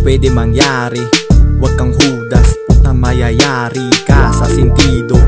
pwede mangyari. Huwag kang hudas, puta mayayari ka sa sentido.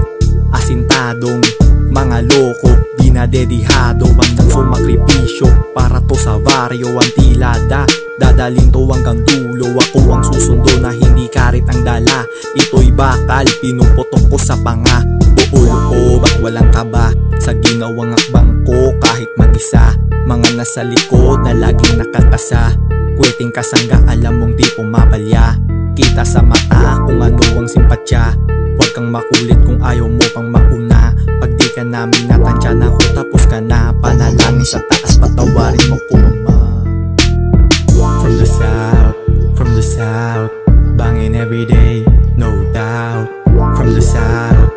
Asintadong mga loko, di na dedihado ang sumakripisyo para to sa baryo. Ang tilada, dadalhin to hanggang dulo. Ako ang susundo na hindi karit ang dala. Ito'y bakal, pinuputok ko sa panga. Buo-loob at walang kaba sa ginawang akbang ko kahit mag-isa. Mga nasa likod na laging nakatasa, kweting kasangga alam mong di pumapalya. Kita sa mata kung ano ang simpatya. Huwag kang makulit kung ayaw mo pang mauna. Pag di ka namin natansya na ako tapos ka na. Panalangin sa taas patawarin mo kung ama. From the south, bangin everyday, no doubt. From the south,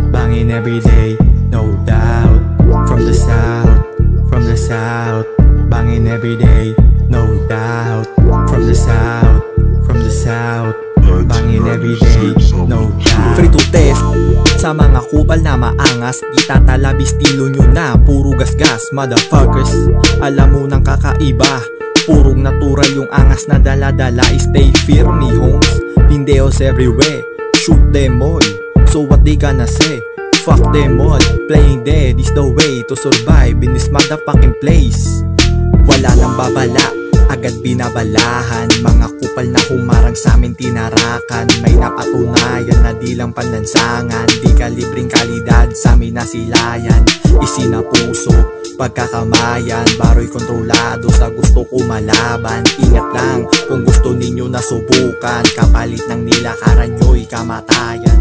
bangin everyday, no doubt. From the south, bangin everyday, no doubt. From the south, bangin everyday, no doubt. Free to test sa mga kupal na maangas. Itatalab estilo nyo na puro gasgas, motherfuckers. Alam mo nang kakaiba, purong natural yung angas na dala-dala. Stay firm ni homes, pindeos everywhere. Shoot them all, so what they gonna say? Fuck them all, playing dead is the way to survive in this motherfucking place. Wala nang babala, agad binabalahan. Mga kupal na humarang sa amin tinarakan. May napatunayan na di lang panlansangan. Di kalibring kalidad sa amin nasilayan. Isinapuso, pagkakamayan. Baroy kontrolado sa gusto ko malaban. Ingat lang kung gusto ninyo na subukan. Kapalit ng nilakaran nyo'y kamatayan.